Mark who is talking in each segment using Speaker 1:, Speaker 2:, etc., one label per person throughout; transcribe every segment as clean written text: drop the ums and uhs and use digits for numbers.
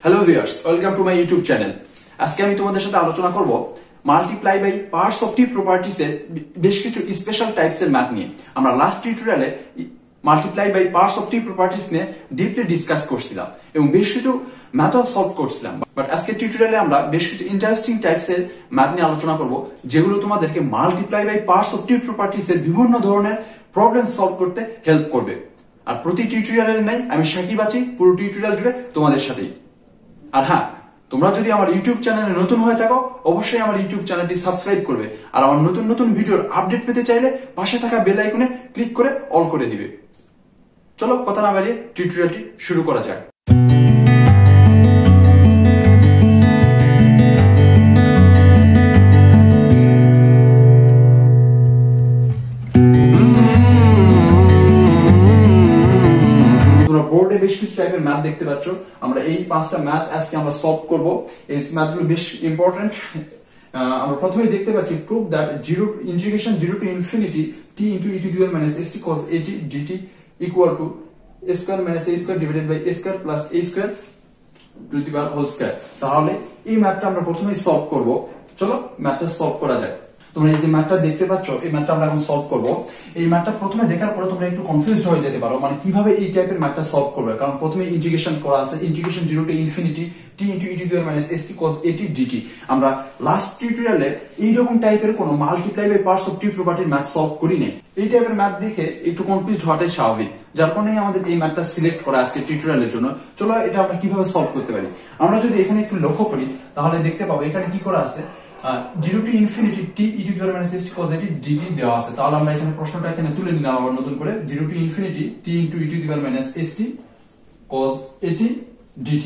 Speaker 1: Hello viewers, welcome to my YouTube channel. আজকে আমি তোমাদের সাথে আলোচনা করব multiply by parts of T properties এর বেশ কিছু স্পেশাল টাইপস এর ম্যাথ নিয়ে। আমরা লাস্ট টিউটোরিয়ালে multiply by parts of T properties নিয়ে ডিপলি ডিসকাস করছিলাম এবং বেশ কিছু ম্যাথও সলভ করছিলাম। বাট আজকে টিউটোরিয়ালে আমরা বেশ কিছু ইন্টারেস্টিং টাইপস এর ম্যাথ নিয়ে আলোচনা করব, যেগুলো তোমাদেরকে multiply by parts of T properties এর বিভিন্ন ধরনের প্রবলেম সলভ করতে হেল্প করবে। আর প্রতি টিউটোরিয়ালের নাই আমি সাকিব আছি পুরো টিউটোরিয়াল জুড়ে তোমাদের সাথেই। আর হ্যাঁ, তোমরা যদি আমার ইউটিউব চ্যানেলে নতুন হয়ে থাকো অবশ্যই আমার ইউটিউব চ্যানেলটি সাবস্ক্রাইব করবে, আর আমার নতুন নতুন ভিডিওর আপডেট পেতে চাইলে পাশে থাকা বেল আইকনে ক্লিক করে অল করে দিবে। চলো কথা না বাড়িয়ে টিউটোরিয়ালটি শুরু করা যাক। বোর্ডে বেশ কিছু টাইপের ম্যাথ দেখতে পাচ্ছ। আমরা এই পাঁচটা ম্যাথ আজকে আমরা সলভ করব। এই ম্যাথগুলো বেশ ইম্পর্টেন্ট। আমরা প্রথমেই দেখতে পাচ্ছি prove that integration 0 to infinity t into e to the power minus st cos at dt equal to a square minus a square divided by a square plus a square to the power whole square। তাহলে এই ম্যাথটা আমরা প্রথমেই solve করব। চলো ম্যাথটা solve করা যাক। তোমরা এই যে ম্যাথটা দেখতে পাচ্ছ, এই ম্যাথটা আমরা এখন সলভ করব। এই ম্যাথটা প্রথমে দেখার পরে তোমরা একটু কনফিউজড হয়ে যেতে পারো, মানে কিভাবে এই টাইপের ম্যাথটা সলভ করবে। কারণ প্রথমে ইন্টিগ্রেশন করা আছে, integration 0 to infinity t into e to the power minus st cos at dt। আমরা লাস্ট টিউটোরিয়ালে এইরকম টাইপের কোন multiply by parts of t প্রপার্টির ম্যাথ সলভ করি নাই। এই টাইপের ম্যাথ দেখে একটু কনফিউজড হওয়াটাই স্বাভাবিক, যার কারণে আমাদের এই ম্যাথটা সিলেক্ট করা আজকে টিউটোরিয়ালের জন্য। চলো এটা আমরা কিভাবে সলভ করতে পারি। আমরা যদি এখানে একটু লক্ষ্য করি তাহলে দেখতে পাবো এখানে কি করা আছে, 0 to infinity t e to the power minus st cos at dt দেওয়া আছে। তাহলে আমরা এখানে প্রশ্নটা এখানে তুলে নিলাম আবার নতুন করে, 0 to infinity t into e to the power minus st cos at dt।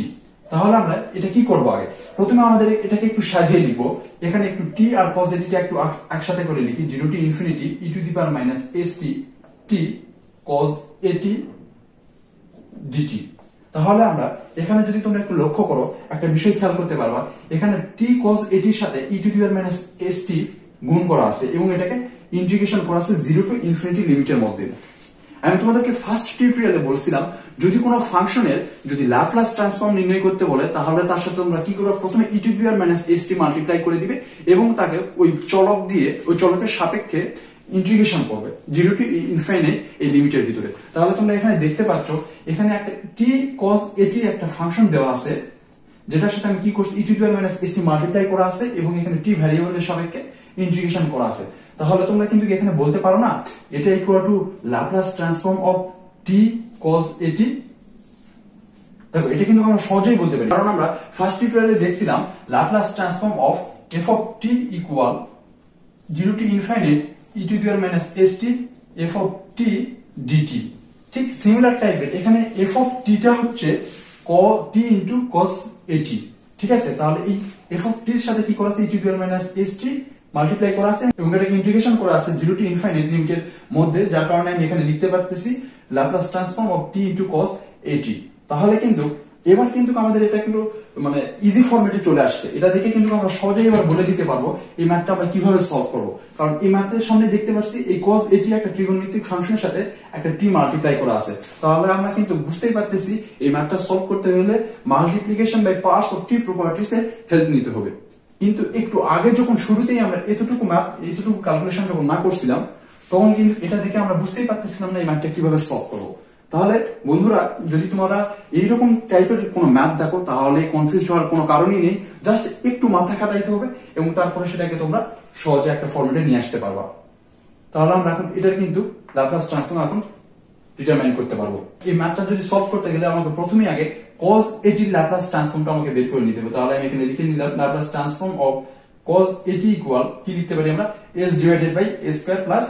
Speaker 1: তাহলে আমরা এটা কি করব, আগে প্রথমে আমাদের এটাকে একটু সাজিয়ে লিখব। এখানে একটু t আর cos at কে একটু একসাথে করে লিখি, 0 to infinity e to the power minus st t cos at dt। তাহলে আমরা এখানে যদি তোমরা একটু লক্ষ্য করো একটা বিষয় খেয়াল করতে পারবা, এখানে t cos at এর সাথে e to the power minus st গুণ করা আছে এবং এটাকে ইন্টিগ্রেশন করা আছে 0 টু ইনফিনিটি লিমিটের মধ্যে। আমি তোমাদেরকে ফার্স্ট টিউটোরিয়ালে বলছিলাম যদি কোনো ফাংশনের যদি ল্যাপ্লাস ট্রান্সফর্ম নির্ণয় করতে বলে তাহলে তার সাথে তোমরা কি করবে, প্রথমে e to the power minus st multiply করে দিবে এবং তাকে ওই চলক দিয়ে ওই চলকের সাপেক্ষে ইন্টিগ্রেশন করবে 0 টু ইনফিনিটি এই লিমিটের ভিতরে। তাহলে তোমরা এখানে দেখতে পাচ্ছ এখানে একটা t cos at একটা ফাংশন দেওয়া আছে, যেটার সাথে আমি কি করছি, e to the power minus st multiply করা আছে এবং এখানে t ভ্যারিয়েবলের সাপেক্ষে ইন্টিগ্রেশন করা আছে। তাহলে তোমরা কিন্তু এখানে বলতে পারো না এটা equal two Laplace transform of t cos at। দেখো এটা কিন্তু আমরা সহজেই বলতে পারি, কারণ আমরা ফার্স্ট টিউটোরিয়ালে দেখছিলাম Laplace transform of f of t equal 0 to infinity e to the power minus st f of t dt। ঠিক সিমিলার টাইপের এখানে f of t টা হচ্ছে t into cos at। ঠিক আছে, তাহলে এই f of t এর সাথে কি করা আছে, e to the power minus st multiply করা আছে এবং এটাকে ইন্টিগ্রেশন করা আছে 0 টু ইনফিনিটি লিমিটের মধ্যে, যার কারণে আমি এখানে লিখতে পারতেছি Laplace transform of t into cos at। তাহলে কিন্তু এবার কিন্তু আমাদের এটা কিন্তু মানে ইজি ফরম্যাটে চলে আসছে। এটা দেখে কিন্তু আমরা সহজেই এবার বলে দিতে পারবো এই ম্যাথটা আমরা কিভাবে সলভ করব। কারণ এই ম্যাথের সামনে দেখতে পাচ্ছি এই cos at একটা ত্রিকোণমিতিক ফাংশনের সাথে একটা t মাল্টিপ্লাই করা আছে। তাহলে আমরা কিন্তু বুঝতেই পারতেছি এই ম্যাথটা সলভ করতে হলে multiplication by parts of T properties এর হেল্প নিতে হবে। কিন্তু একটু আগে যখন শুরুতেই আমরা এতটুকু ক্যালকুলেশন যখন না করছিলাম তখন কিন্তু এটা দেখে আমরা বুঝতেই পারতেছিলাম না এই ম্যাথটা কিভাবে সলভ করব। তাহলে বন্ধুরা যদি তোমরা এইরকম টাইপের কোনো ম্যাথ দেখো তাহলে কনফিউজ হওয়ার কোনো কারণই নেই, জাস্ট একটু মাথা খাটাইতে হবে এবং তারপরে সেটাকে তোমরা সহজে একটা ফরম্যাটে নিয়ে আসতে পারবা। তাহলে আমরা এখন এটার কিন্তু ল্যাপ্লাস ট্রান্সফর্ম এখন ডিটারমাইন করতে পারবো। এই ম্যাথটা যদি সলভ করতে গেলে আমাকে প্রথমে আগে cos at এর ল্যাপ্লাস ট্রান্সফর্মটা আমাকে বের করে নিতে হবে। তাহলে আমি এখানে লিখে নিলাম Laplace transform of cos at equal কি লিখতে পারি আমরা, s divided by a square plus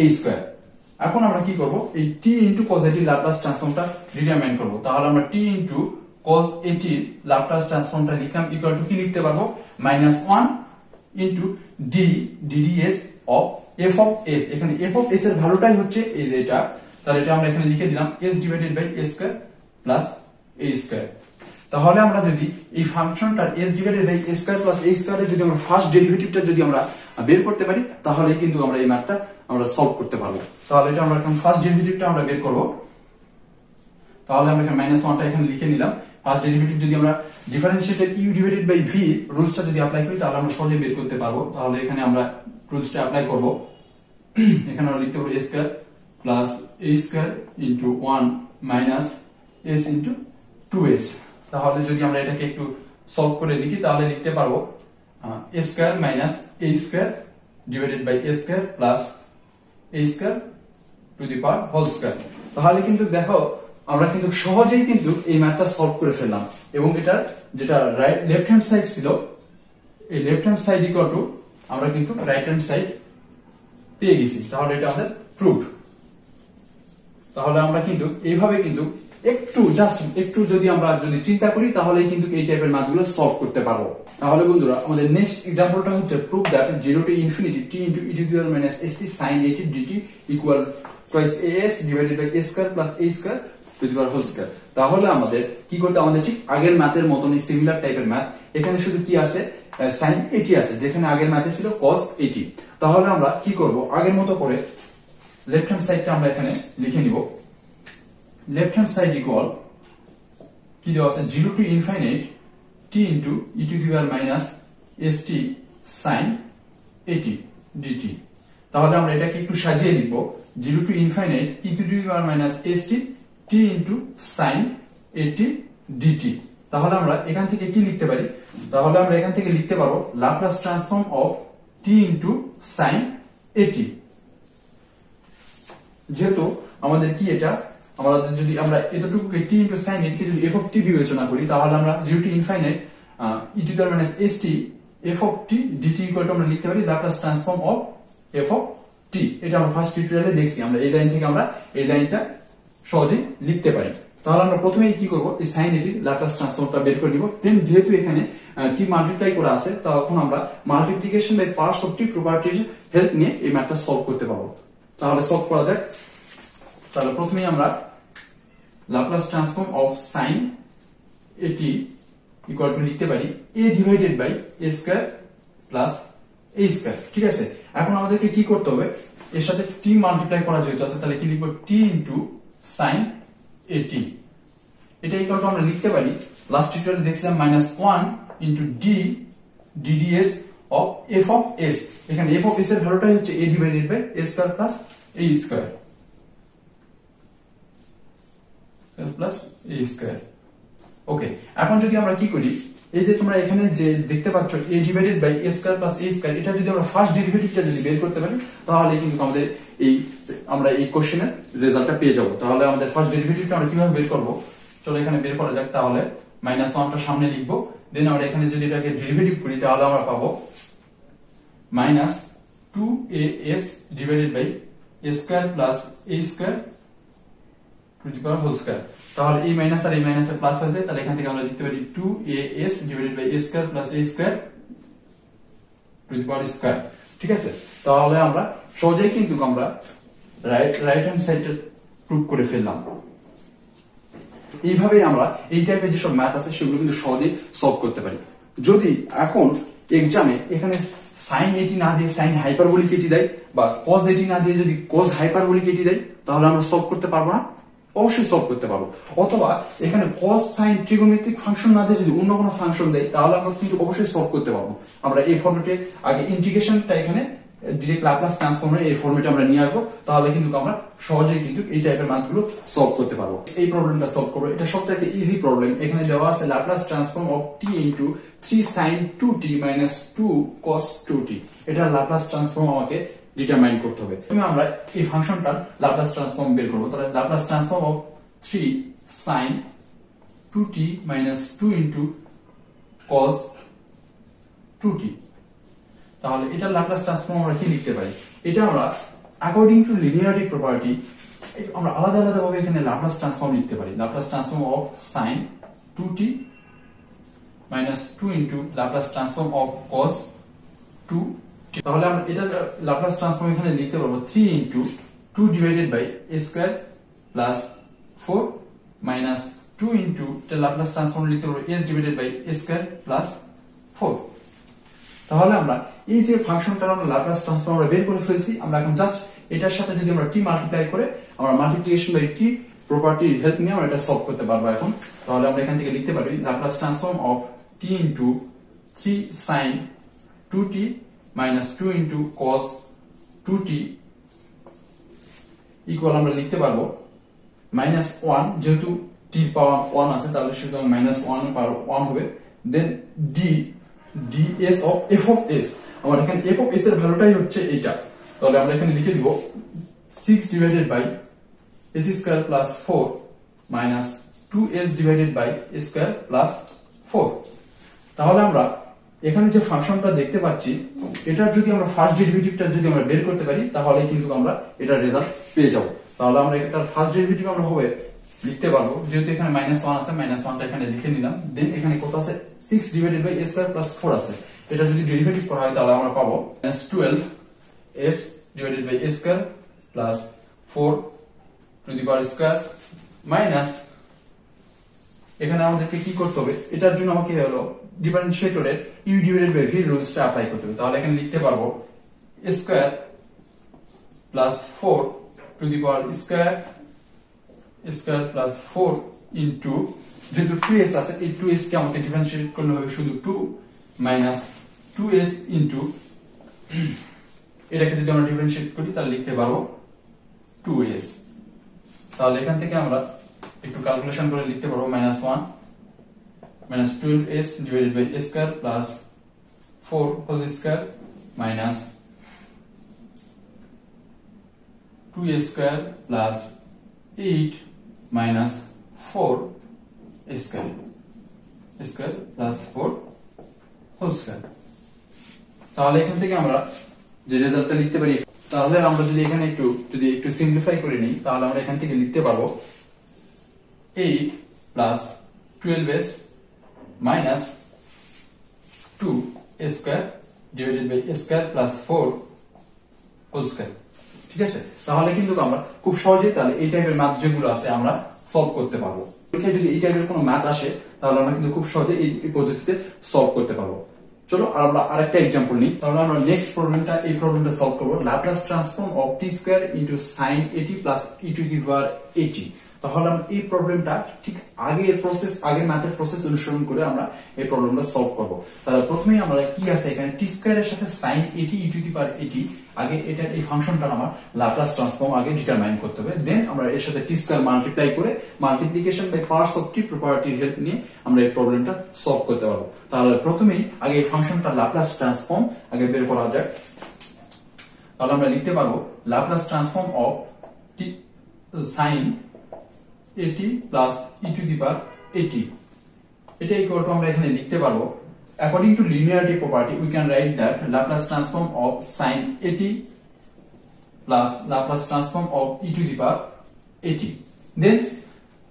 Speaker 1: a square. এখন আমরা কি করব, এই t into cos at এর ল্যাপ্লাস ট্রান্সফর্মটা ডিটারমাইন করব। তাহলে আমরা t into cos at এর ল্যাপ্লাস ট্রান্সফর্মটা লিখলাম ইকুয়াল টু কি লিখতে পারবো, -1 into d ds of f of s। এখানে f of s এর ভ্যালুটাই হচ্ছে এই যে এটা, তাহলে এটা আমরা এখানে লিখে দিলাম s divided by a square plus a square. তাহলে আমরা যদি এই ফাংশনটার s divided by a square plus a স্কয়ারের যদি আমরা ফার্স্ট ডেরিভেটিভটা যদি আমরা বের করতে পারি তাহলে কিন্তু আমরা এই ম্যাথটা আমরা সলভ করতে পারবো। তাহলে এটা আমরা এখন ফার্স্ট ডেরিভেটিভটা আমরা বের করব। তাহলে আমরা এখানে -1টা এখানে লিখে নিলাম ফার্স্ট ডেরিভেটিভ যদি আমরা differentiated U divided by V রুলসটা যদি অ্যাপ্লাই করি তাহলে আমরা সহজে বের করতে পারবো। তাহলে এখানে আমরা রুলসটা অ্যাপ্লাই করব। এখানে আমরা লিখতে পারবো a square plus a square into 1 minus s into 2s। তাহলে যদি আমরা এটাকে একটু সলভ করে লিখি তাহলে লিখতে পারবো a square minus a square divided by a square plus a square to the power whole square. তাহলে কিন্তু দেখো আমরা কিন্তু সহজেই কিন্তু এই ম্যাথটা সলভ করে ফেললাম এবং এটা যেটা লেফট হ্যান্ড সাইড ছিল এই left hand side equal to আমরা কিন্তু রাইট হ্যান্ড সাইড পেয়ে গেছি। তাহলে এটা আমাদের প্রুফ। তাহলে আমরা কিন্তু এইভাবে কিন্তু একটু যদি আমরা চিন্তা করি তাহলে কিন্তু এই টাইপের ম্যাথগুলো সলভ করতে পারবো। তাহলে বন্ধুরা আমাদের নেক্সট एग्जांपलটা হচ্ছে proof that 0 to infinity t * e to the power minus st sin at dt equal twice as divided by a square plus a square to the power whole square। তাহলে আমাদের কি করতে আমাদের ঠিক আগের ম্যাথের মতনই সিমিলার টাইপের ম্যাথ। এখানে শুধু কি আছে sin at আছে যেখানে আগের ম্যাথে ছিল cos at। তাহলে আমরা কি করব আগের মতো করে লেফট হ্যান্ড সাইডটা আমরা এখানে লিখে নিব। লেফট হ্যান্ড সাইড ইকুয়াল কি দেওয়া আছে 0 to infinity t into e to the power minus st sin at dt। তাহলে আমরা এটাকে একটু সাজিয়ে লিখব 0 to infinity e to the power minus st t into sin at dt। তাহলে আমরা এখান থেকে কি লিখতে পারি তাহলে আমরা এখান থেকে লিখতে পারবো Laplace transform of t into sin at। যেহেতু আমাদের কি এটা আমাদের যদি আমরা এতটুকু t into sin at কে যদি f of t বিবেচনা করি তাহলে আমরা 0 to infinite e to the power minus st f of t dt equal to আমরা লিখতে পারি Laplace transform of f of t। এটা আমরা ফার্স্ট টিউটোরিয়ালে দেখছি। আমরা এই লাইন থেকে আমরা এই লাইনটা সহজেই লিখতে পারি। তাহলে আমরা প্রথমেই কি করব এই sin at এর ল্যাপ্লাস ট্রান্সফর্মটা বের করে নিব। দেন যেহেতু এখানে t মাল্টিপ্লাই করা আছে তখন আমরা multiplication by parts of t প্রপার্টির হেল্প নিয়ে এই ম্যাথটা সলভ করতে পারবো। তাহলে সলভ করা যাক। তাহলে প্রথমেই আমরা Laplace transform of sin at equal to লিখতে পারি a divided by a square plus a square. ঠিক আছে, এখন আমাদেরকে কি করতে হবে এর সাথে t মাল্টিপ্লাই করা যেহেতু আছে তাহলে কি লিখব t ইনটু sin at। এটা ইকুয়াল টু আমরা লিখতে পারি লাস্ট টিউটোরিয়ালে দেখছিলাম -1 into d dds of f of s। এখানে f অফ s এর ভ্যালুটাই হচ্ছে a divided by a square plus a square plus a square. Okay, এখন যদি আমরা কি করি এই যে তোমরা এখানে যে দেখতে পাচ্ছ a divided by a square plus a square এটা যদি আমরা ফার্স্ট ডেরিভেটিভটা যদি বের করতে পারি তাহলে কিন্তু আমাদের আমরা এই কোশ্চেনের রেজাল্টটা পেয়ে যাব। তাহলে আমাদের ফার্স্ট ডেরিভেটিভটা আমরা কিভাবে বের করব চলো এখানে বের করা যাক। তাহলে -1 টা সামনে লিখব, দেন আমরা এখানে যদি এটাকে ডেরিভেটিভ করি তাহলে আমরা পাবো -2as divided by a square plus a square to the power whole square. তাহলে এই মাইনাস আর এই মাইনাস এর প্লাস হয়ে যায় তাহলে এখান থেকে আমরা লিখতে পারি 2as divided by a square plus a square to the power square. ঠিক আছে, তাহলে আমরা সহজেই কিন্তু আমরা রাইট হ্যান্ড সাইডটা প্রুভ করে ফেললাম। এইভাবে আমরা এই টাইপের যেসব ম্যাথ আছে সেগুলো কিন্তু সহজেই সলভ করতে পারি। যদি এখন এক্সামে এখানে sin at না দিয়ে sin হাইপারবোলিক at দেয় বা cos at না দিয়ে যদি cos হাইপারবোলিক at দেয় তাহলে আমরা সলভ করতে পারবো না? অবশ্যই সলভ করতে পারবো। অথবা এখানে cos sin ট্রিগোনোমেট্রিক ফাংশন না দিয়ে যদি অন্য কোনো ফাংশন দেয় তাহলে আমরা কিন্তু অবশ্যই সলভ করতে পারবো। আমরা এই ফরম্যাটে আগে ইন্টিগ্রেশনটা এখানে ডাইরেক্ট ল্যাপ্লাস ট্রান্সফর্মের এই ফরম্যাটে আমরা নিয়ে আসবো তাহলে কিন্তু আমরা সহজেই কিন্তু এই টাইপের ম্যাথগুলো সলভ করতে পারবো। এই প্রবলেমটা সলভ করব, এটা সবচেয়ে ইজি প্রবলেম। এখানে দেওয়া আছে Laplace transform of t into 3 sin 2t minus 2 cos 2t। এটা ল্যাপ্লাস ট্রান্সফর্ম আমাকে ডিটারমাইন করতে হবে। আমরা এই ফাংশনটার ল্যাপ্লাস ট্রান্সফর্ম বের করব। তাহলে Laplace transform of 3 sin 2t minus 2 into cos 2t। তাহলে এটা ল্যাপ্লাস ট্রান্সফর্ম আমরা কি লিখতে পারি এটা আমরা অ্যাকর্ডিং টু লিনিয়ারিটি প্রপার্টি আমরা আলাদা আলাদা ভাবে এখানে ল্যাপ্লাস ট্রান্সফর্ম লিখতে পারি। Laplace transform of sin 2t minus 2 into Laplace transform of cos 2t। তাহলে আমরা এটা ল্যাপ্লাস ট্রান্সফর্ম এখানে লিখতে পারবো 3 into 2 divided by a square plus 4 minus 2 into the Laplace transform লিখতে পারবো s divided by a square plus 4। তাহলে আমরা এই যে ফাংশনটার আমরা ল্যাপ্লাস ট্রান্সফর্ম আমরা বের করে ফেলছি। আমরা এখন জাস্ট এটার সাথে যদি আমরা t মাল্টিপ্লাই করে আমরা মাল্টিপ্লিকেশন বাই t প্রপার্টির হেল্প নিয়ে আমরা এটা সলভ করতে পারবো এখন। তাহলে আমরা এখান থেকে লিখতে পারি Laplace transform of t into 3 sin 2t minus 2 into cos 2t equal আমরা লিখতে পারবো -1, যেহেতু t পাওয়ার 1 আছে তাহলে সুতরাং -1 পাওয়ার 1 হবে, দেন ds of f of s, আমার এখানে f of s এর ভ্যালুটাই হচ্ছে এটা। তাহলে আমরা এখানে লিখে দিব 6 divided by s square plus 4 minus 2s divided by s square plus 4। তাহলে আমরা এখানে যে ফাংশনটা দেখতে পাচ্ছি এটার যদি আমরা ফার্স্ট ডেরিভেটিভটা যদি আমরা বের করতে পারি তাহলে কিন্তু আমরা এটার রেজাল্ট পেয়ে যাব। তাহলে আমরা এটার ফার্স্ট ডেরিভেটিভ আমরা হবে লিখতে পারবো, যেহেতু এখানে -1 আছে -1টা এখানে লিখে নিলাম, দেন এখানে কত আছে 6 divided by s square plus 4 আছে, এটা যদি ডেরিভেটিভ করা হয় তাহলে আমরা পাবো -12s divided by s square plus 4 to the power square minus, এখানে আমাদেরকে কি করতে হবে, এটার জন্য আমাকে হলো ডিফারেন্সিয়েটরের u divided by v রুলসটা অ্যাপ্লাই করতে হবে। তাহলে এখানে লিখতে পারবো s square plus 4 to the power square plus 4 into, যেহেতু 2s আছে এই 2s কে আমাকে ডিফারেন্সিয়েট করলে হবে শুধু 2 minus 2s into এটাকে যদি আমরা ডিফারেন্সিয়েট করি তাহলে লিখতে পারবো 2s। তাহলে এখান থেকে আমরা একটু ক্যালকুলেশন করে লিখতে পারবো -1 minus 12s divided by s square plus 4 whole square minus 2s square plus 8 minus 4 square plus 4 whole square। তাহলে এখান থেকে আমরা যে রেজাল্টটা লিখতে পারি, তাহলে আমরা যদি এখানে একটু সিম্পলিফাই করে নিই তাহলে আমরা এখান থেকে লিখতে পারবো 8 plus 12s minus 2 square divided by s square plus 4 whole square। ঠিক আছে, তাহলে কিন্তু আমরা খুব সহজেই তাহলে এই টাইপের ম্যাথ যেগুলো আছে আমরা সলভ করতে পারবো। পরীক্ষায় যদি এই টাইপের কোনো ম্যাথ আসে তাহলে আমরা কিন্তু খুব সহজে এই পদ্ধতিতে সলভ করতে পারবো। চলো আমরা আরেকটা एग्जांपल নিই। তাহলে আমরা নেক্সট প্রবলেমটা সলভ করব, Laplace transform of t square into sin at plus e to the power at। তাহলে আমরা এই প্রবলেমটা ঠিক আগের ম্যাথের প্রসেস অনুসরণ করে আমরা এই প্রবলেমটা সলভ করব। তাহলে প্রথমেই আমরা কি আছে এখানে t স্কয়ারের সাথে sin at e to the power at, আগে এটার এই ফাংশনটার আমার ল্যাপ্লাস ট্রান্সফর্ম আগে ডিটারমাইন করতে হবে, দেন আমরা এর সাথে t স্কয়ার মাল্টিপ্লাই করে multiplication by parts of t প্রপার্টির হেল্প নিয়ে আমরা এই প্রবলেমটা সলভ করতে পারবো। তাহলে প্রথমেই আগে এই ফাংশনটার ল্যাপ্লাস ট্রান্সফর্ম আগে বের করা যাক। তাহলে আমরা লিখতে পারবো Laplace transform of t sin at plus e to the power at, এটা ইকুয়াল টু আমরা এখানে লিখতে পারবো according to linearity property we can write that Laplace transform of sin at plus Laplace transform of e to the power at, then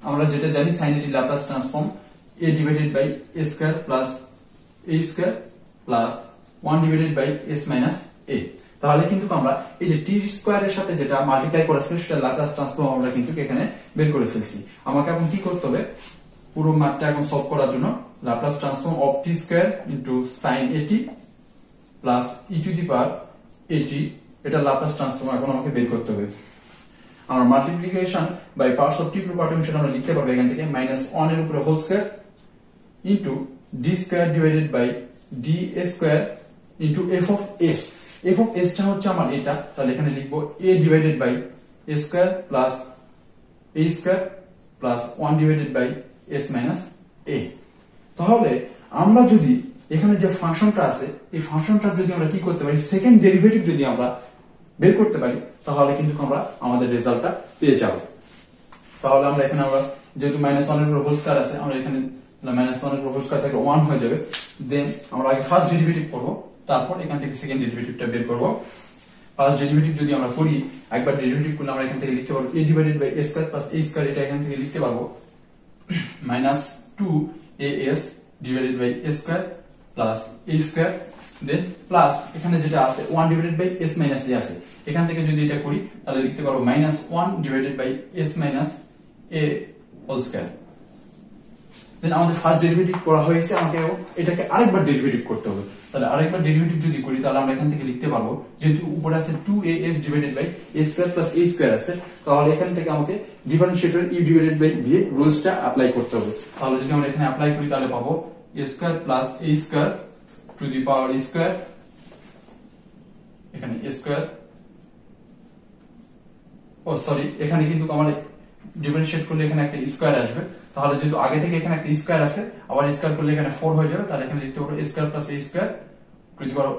Speaker 1: আমরা যেটা জানি sin at Laplace transform a divided by a square plus a square plus 1 divided by s minus a। তাহলে কিন্তু আমরা এই যে t square এর সাথে যেটা মাল্টিপ্লাই করেছি সেটা ল্যাপ্লাস ট্রান্সফর্ম আমরা কিন্তু এখানে বের করে ফেলছি। আমাকে এখন কি করতে হবে, পুরো ম্যাথটা এখন সলভ করার জন্য Laplace transform of t square into sin at plus e to the power at, এটা ল্যাপ্লাস ট্রান্সফর্ম এখন আমাকে বের করতে হবে। আমরা multiplication by parts of t property অনুসারে আমরা লিখতে পারবো এখান থেকে -1 এর উপরে whole square into d square divided by d square into f of s। f of s টা হচ্ছে আমার এটা, তাহলে এখানে লিখবো a divided by a square plus a square plus 1 divided by s minus a। তাহলে আমরা যদি এখানে যে ফাংশনটা আছে এই ফাংশনটা যদি আমরা কি করতে পারি, সেকেন্ড ডেরিভেটিভ যদি আমরা বের করতে পারি তাহলে কিন্তু আমরা আমাদের রেজাল্টটা পেয়ে যাব। তাহলে আমরা এখানে আমরা যেহেতু -1 এর উপর হোল স্কয়ার আছে আমরা এখানে -1 এর উপর হোল স্কয়ার থেকে 1 হয়ে যাবে, দেন আমরা আগে ফার্স্ট ডেরিভেটিভ করব, তারপর এখান থেকে সেকেন্ড ডেরিভেটিভটা বের করব। ফার্স্ট ডেরিভেটিভ যদি আমরা করি, একবার ডেরিভেটিভ করলে আমরা এখান থেকে লিখতে পারবো a divided by a square plus a square, এটা এখান থেকে লিখতে পারবো -2as divided by a square plus a square, then plus এখানে যেটা আছে 1 divided by s minus a আছে, এখান থেকে যদি এটা করি তাহলে লিখতে পারবো -1 divided by s minus a whole square. Then আমাদের ফার্স্ট ডেরিভেটিভ করা হয়েছে, আমাকে এটাকে আরেকবার ডেরিভেটিভ করতে হবে। তাহলে আরেকবার ডেরিভেটিভ যদি করি তাহলে আমরা এখান থেকে লিখতে পারবো, যেহেতু উপরে আছে 2as divided by a square plus a square আছে, তাহলে এখান থেকে আমাকে differentiator u divided by v রুলসটা অ্যাপ্লাই করতে হবে। তাহলে যদি আমরা এখানে অ্যাপ্লাই করি তাহলে পাবো a square plus a square to the power square, এখানে a স্কয়ার, ও সরি এখানে কিন্তু আমার ডিফারেন্সিয়েট করলে এখানে একটা স্কয়ার আসবে, তাহলে যেহেতু আগে থেকে এখানে একটা স্কয়ার আছে, আবার স্কয়ার করলে এখানে 4 হয়ে যাবে, তাহলে এখানে লিখতে পারবো a square plus a square to the power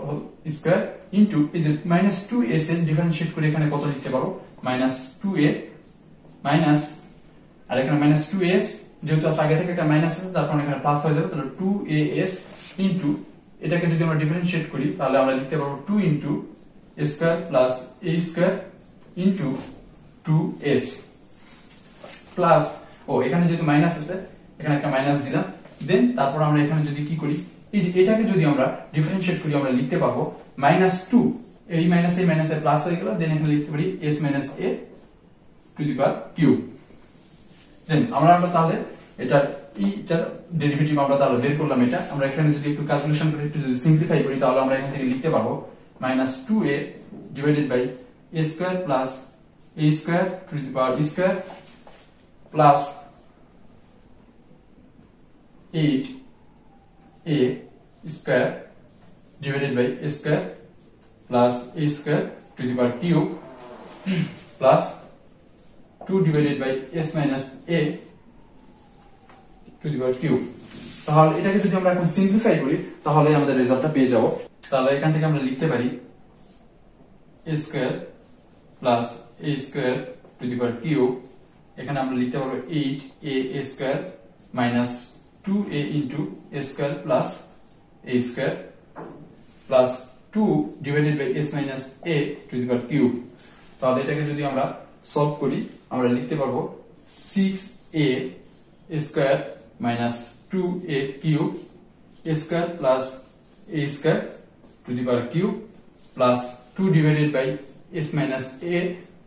Speaker 1: square into এই যে -2s এর ডিফারেন্সিয়েট করে এখানে কত লিখতে পারবো, -2a মাইনাস, আর এখানে -2s যেহেতু আগে থেকে একটা মাইনাস আছে তার কারণে এখানে প্লাস হয়ে যাবে, তাহলে 2as ইনটু এটাকে যদি আমরা ডিফারেন্সিয়েট করি তাহলে আমরা লিখতে পারবো 2 into a square plus a square into 2s plus, ও এখানে যেহেতু মাইনাস আছে এখানে একটা মাইনাস দিলাম, দেন তারপর আমরা এখানে যদি কি করি, এই যে এটাকে যদি আমরা ডিফারেন্সিয়েট করি আমরা লিখতে পারবো -2, এই মাইনাস এই মাইনাস এর প্লাস হয়ে গেল, দেন এখানে লিখতে পারি s minus a to the power cube. Then আমরা তাহলে এটার ডেরিভেটিভ আমরা তাহলে বের করলাম, এটা আমরা এখানে যদি একটু ক্যালকুলেশন করে একটু যদি সিম্পলিফাই করি তাহলে আমরা এখান থেকে লিখতে পারবো -2a divided by a square plus a square to the power square plus 8a square divided by a square plus a square to the power cube plus 2 divided by s minus a to the power cube. তাহলে এটাকে যদি আমরা এখন simplify করি তাহলে আমাদের রেজাল্টটা পেয়ে যাব। তাহলে এখান থেকে আমরা লিখতে পারি a square plus a square to the power cube, এখানে আমরা লিখতে পারবো 8a square minus 2a into a square plus a square plus 2 divided by s minus a to the power cube. তাহলে এটাকে যদি আমরা সলভ করি আমরা লিখতে পারবো 6a square minus 2a cube a square plus a square to the power cube plus 2 divided by s minus a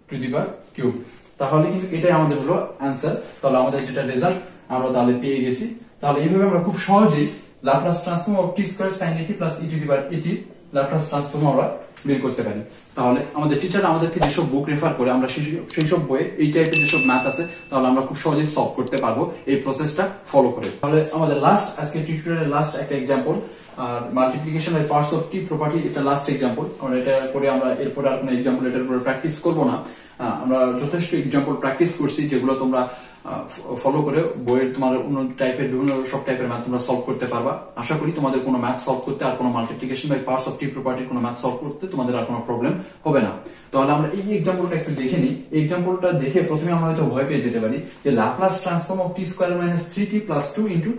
Speaker 1: to the power cube. তাহলে কিন্তু এটাই আমাদের হলো आंसर। তাহলে আমাদের যেটা রেজাল্ট আমরা তাহলে পেয়ে গেছি। তাহলে এইভাবে আমরা খুব সহজেই Laplace transform of t square sin at plus e to the power at Laplace transform আমরা বের করতে পারি। তাহলে আমাদের টিচার আমাদেরকে যেসব বুক রেফার করে আমরা সেই সব বইয়ে এই টাইপের যেসব ম্যাথ আছে তাহলে আমরা খুব সহজেই সলভ করতে পারবো এই প্রসেসটা ফলো করে। তাহলে আমাদের লাস্ট আজকে টিউটোরিয়ালের লাস্ট একটা एग्जांपल আর multiplication by parts of t property, এটা লাস্ট एग्जांपल। আমরা এটা করে আমরা এরপর আর কোনো एग्जांपल এটার উপর প্র্যাকটিস করব না। আমরা যথেষ্ট एग्जांपल প্র্যাকটিস করছি যেগুলো তোমরা ফলো করে বইয়ের তোমাদের অন্য টাইপের বিভিন্ন সব টাইপের ম্যাথ তোমরা সলভ করতে পারবা। আশা করি তোমাদের কোনো ম্যাথ সলভ করতে আর কোনো multiplication by parts of t প্রপার্টির কোনো ম্যাথ সলভ করতে তোমাদের আর কোনো প্রবলেম হবে না। তাহলে আমরা এই एग्जांपलটা একটু দেখে নিই। এই एग्जांपलটা দেখে প্রথমে আমরা হয়তো ভয় পেয়ে যেতে পারি যে Laplace transform of T square minus 3t plus 2 into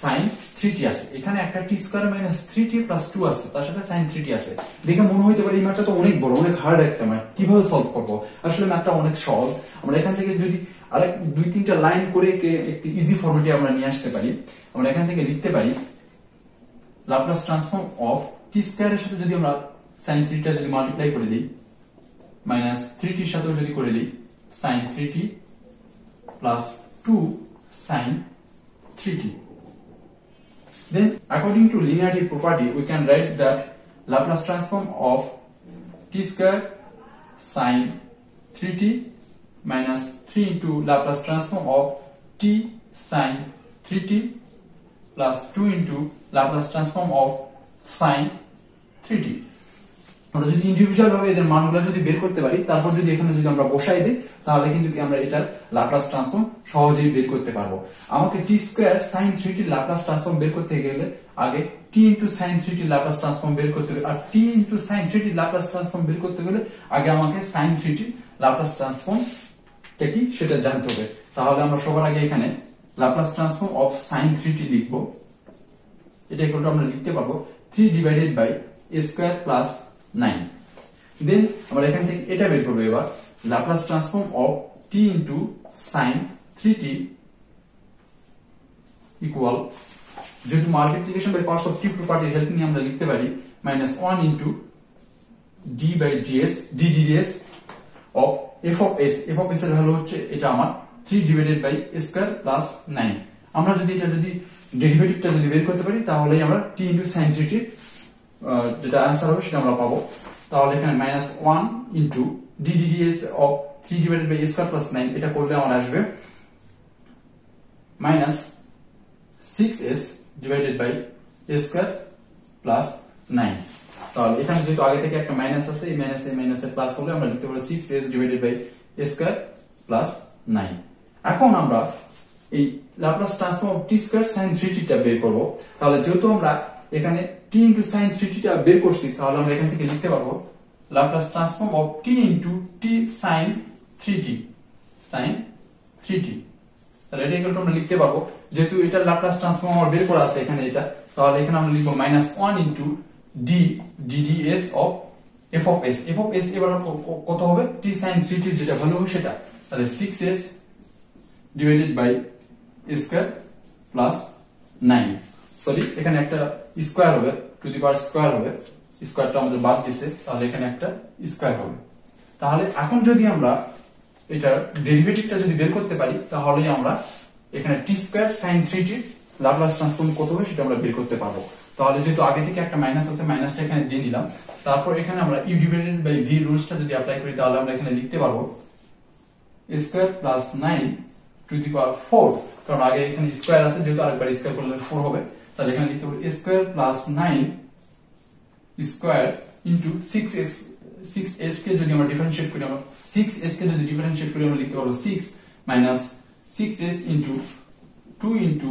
Speaker 1: sin 3t আছে, এখানে একটা t square minus 3t plus 2 আছে, তার সাথে sin 3t আছে। দেখে মনে হইতে পারে এই ম্যাথটা তো অনেক বড়, অনেক হার্ড একটা ম্যাথ, কিভাবে সলভ করব? আসলে ম্যাথটা অনেক সহজ। আমরা এখান থেকে যদি আরেক দুই তিনটা লাইন করে একটি ইজি ফরম্যাটে আমরা নিয়ে আসতে পারি। আমরা এখান থেকে লিখতে পারি ল্যাপ্লাস ট্রান্সফর্ম অফ t স্কয়ারের সাথে যদি আমরা sin 3 টা যদি মাল্টিপ্লাই করে দেই মাইনাস 3t এর সাথে যদি করে দেই sin 3t plus 2 sin 3t, then according to linearity property we can write that Laplace transform of t square sin 3t minus 3 into Laplace transform of t sin 3t plus 2 into Laplace transform of sin 3t। আমরা যদি individual ভাবে এদের মানগুলো যদি বের করতে পারি তারপর যদি এখানে যদি আমরা বসাই দেই তাহলে কিন্তু আমরা এটার ল্যাপ্লাস ট্রান্সফর্ম সহজেই বের করতে পারবো। আমাকে t square sin 3t Laplace transform বের করতে গেলে আগে t sin 3t Laplace transform বের করতে হবে, আর t sin 3t Laplace transform বের করতে গেলে আগে আমাকে sin 3t ল্যাপ্লাস ট্রান্সফর্ম টা কি সেটা জানতে হবে। তাহলে আমরা সবার আগে এখানে Laplace transform of sin 3t লিখব। এটা ইকুয়াল টু আমরা লিখতে পারবো 3 divided by a square plus 9। Then আমরা এখান থেকে এটা বের করব এবার Laplace transform of t into sin 3t equal, যেহেতু multiplication by parts of t প্রপার্টির হেল্প নিয়ে আমরা লিখতে পারি -1 into d by ds ddds of f of s। f of s এর ভ্যালু হচ্ছে এটা আমার 3 divided by a square plus 9। আমরা যদি এটা যদি ডেরিভেটিভটা যদি বের করতে পারি তাহলেই আমরা t into sin 3t যেটা आंसर হবে সেটা আমরা পাবো। তাহলে এখানে -1 into ddds of 3 divided by a square plus 9 এটা করলে আমার আসবে -6s divided by a square plus 9। তাহলে এখানে যেহেতু আগে থেকে একটা মাইনাস আছে, এই মাইনাসের প্লাস হলে আমরা লিখতে পারবো 6s divided by a square plus 9। এখন আমরা এই Laplace transform of t square sin 3t টা বের করব। তাহলে যেহেতু আমরা এখানে t into sin 3t টা বের করছি, তাহলে আমরা এখান থেকে লিখতে পারবো Laplace transform of t into t sin 3t sin 3t। তাহলে এটা ইকুয়াল টু আমরা লিখতে পারবো, যেহেতু এটা ল্যাপ্লাস ট্রান্সফর্ম আমার বের করা আছে এখানে এটা, তাহলে এখানে আমরা লিখব -1 into d ddS of f of s। f of s এবার কত হবে, t sin 3t যেটা ভ্যালু হবে সেটা, তাহলে 6s divided by a square plus 9। Sorry, এখানে একটা স্কয়ার হবে, টু দি পাওয়ার স্কয়ার হবে, স্কয়ারটা আমাদের বাদ দিয়েছে, তাহলে এখানে একটা স্কয়ার হবে। তাহলে এখন যদি আমরা এটা ডেরিভেটিভটা যদি বের করতে পারি, তাহলে আমরা এখানে t square sin 3t Laplace transform কত হবে সেটা আমরা বের করতে পারবো। তাহলে যেহেতু আগে থেকে একটা মাইনাস আছে, মাইনাসটা এখানে দিয়ে দিলাম। তারপর এখানে আমরা u ডিভাইডেড বাই v রুলসটা যদি অ্যাপ্লাই করি, তাহলে আমরা এখানে লিখতে পারবো a square plus 9 to the power 4, কারণ আগে এখানে স্কয়ার আছে, যেহেতু আরেকবার স্কয়ার করলে 4 হবে। তাহলে এখানে লিখতে পারবো a square plus 9 square into 6s কে যদি আমরা ডিফারেন্সিয়েট করি, আমরা 6s কে যদি ডিফারেন্সিয়েট করি আমরা লিখতে পারবো 6 minus 6s into 2 into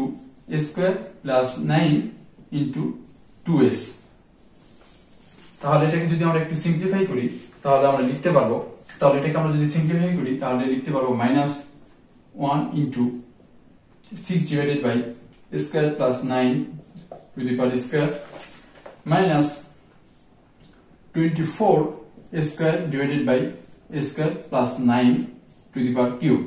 Speaker 1: a square plus 9 into 2s। তাহলে এটাকে যদি আমরা একটু সিম্পলিফাই করি, তাহলে আমরা লিখতে পারবো, তাহলে এটাকে আমরা যদি সিম্পলিফাই করি তাহলে লিখতে পারবো -1 into 6 divided by a square plus 9 to the power square minus 24 a square divided by a square plus 9 to the power cube।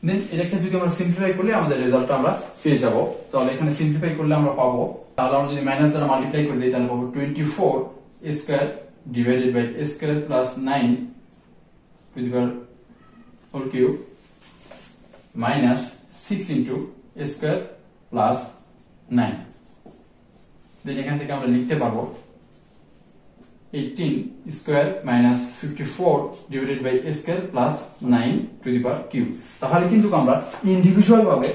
Speaker 1: দেন এটাকে যদি আমরা সিম্পলিফাই করলে আমাদের রেজাল্টটা আমরা পেয়ে যাব। তাহলে এখানে সিম্পলিফাই করলে আমরা পাবো, তাহলে আমরা যদি মাইনাস দ্বারা মাল্টিপ্লাই করে দিই তাহলে পাবো 24 a square divided by a square plus 9 to the power whole cube minus 6 into a square plus 9। দেন এখান থেকে আমরা লিখতে পারবো 18 square minus 54 divided by a square plus 9 to the power cube। তাহলে কিন্তু আমরা ইন্ডিভিজুয়াল ভাবে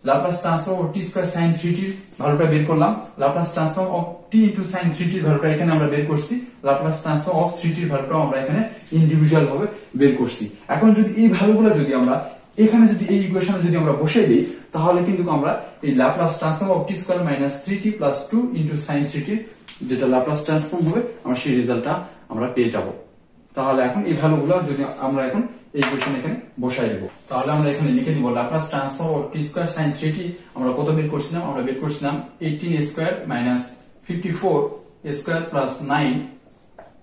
Speaker 1: Laplace transform of t square sin 3t এর ভ্যালুটা বের করলাম, Laplace transform of t into sin 3t এর ভ্যালুটা এখানে আমরা বের করছি, ল্যাপ্লাস ট্রান্সফর্ম অফ 3t এর ভ্যালুটা আমরা এখানে ইন্ডিভিজুয়াল ভাবে বের করছি। এখন যদি এই ভ্যালুগুলো যদি আমরা এখানে যদি এই ইকুয়েশনে যদি আমরা বসিয়ে দিই, তাহলে কিন্তু আমরা এই Laplace transform of t square minus 3t plus 2 into sin 3t যেটা ল্যাপ্লাস ট্রান্সফর্ম হবে, আমরা সেই রেজাল্টটা আমরা পেয়ে যাব। তাহলে এখন এই ভ্যালুগুলো যদি আমরা এখন এই ইকুয়েশন এখানে বসাই দেব, তাহলে আমরা এখানে লিখে দিব Laplace transform of t square sin 3t আমরা কত বের করছিলাম, আমরা বের করছিলাম 18 square minus 54 square plus 9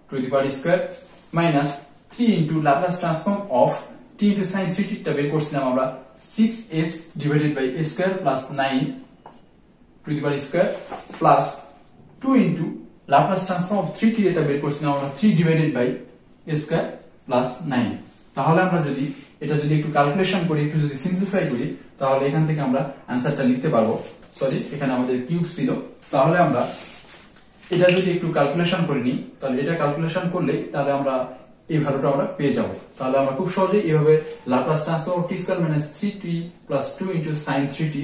Speaker 1: to the power square minus 3 into Laplace transform of t into sin 3t টা বের করছিলাম আমরা 6s divided by a square plus 9 to the power square plus 2 into Laplace transform of 3t এটা বের করছিলাম আমরা 3 divided by a square plus 9। তাহলে আমরা যদি এটা যদি একটু ক্যালকুলেশন করি, একটু যদি সিম্পলিফাই করি, তাহলে এখান থেকে আমরা आंसरটা লিখতে পারবো। সরি, এখানে আমাদের কিউব ছিল, তাহলে আমরা এটা যদি একটু ক্যালকুলেশন করে নিই, তাহলে এটা ক্যালকুলেশন করলে তাহলে আমরা এই ভ্যালুটা আমরা পেয়ে যাব। তাহলে আমরা খুব সহজেই এইভাবে Laplace transform of t square minus 3t plus 2 into sin 3t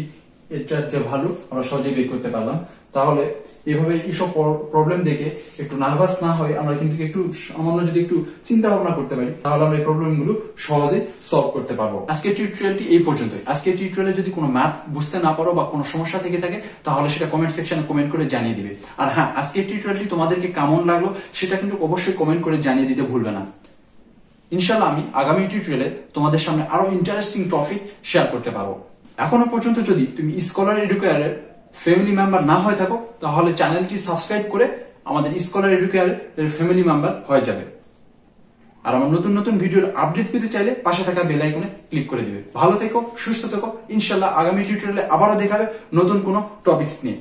Speaker 1: এটার যে ভ্যালু আমরা সহজেই বের করতে পারলাম। তাহলে এইভাবে এইসব প্রবলেম দেখে একটু নার্ভাস না হয় আমরা কিন্তু একটু সামান্য যদি একটু চিন্তা ভাবনা করতে পারি, তাহলে আমরা এই প্রবলেমগুলো সহজে সলভ করতে পারবো। আজকের টিউটোরিয়ালটি এই পর্যন্তই। আজকের টিউটোরিয়ালে যদি কোনো ম্যাথ বুঝতে না পারো বা কোনো সমস্যা থেকে থাকে, তাহলে সেটা কমেন্ট সেকশনে কমেন্ট করে জানিয়ে দিবে। আর হ্যাঁ, আজকের টিউটোরিয়ালটি তোমাদেরকে কেমন লাগলো সেটা কিন্তু অবশ্যই কমেন্ট করে জানিয়ে দিতে ভুলবে না। ইনশাআল্লাহ আমি আগামী টিউটোরিয়ালে তোমাদের সামনে আরো ইন্টারেস্টিং টপিক শেয়ার করতে পারবো। এখনো পর্যন্ত যদি তুমি স্কলার এডুকেয়ারের ফ্যামিলি মেম্বার না হয়ে থাকো, তাহলে চ্যানেলটি সাবস্ক্রাইব করে আমাদের স্কলার এডুকেয়ারের ফ্যামিলি মেম্বার হয়ে যাবে। আর আমার নতুন নতুন ভিডিওর আপডেট পেতে চাইলে পাশে থাকা বেল আইকনে ক্লিক করে দিবে। ভালো থেকো, সুস্থ থেকো। ইনশাআল্লাহ আগামী টিউটোরিয়ালে আবারও দেখা হবে নতুন কোনো টপিকস নিয়ে।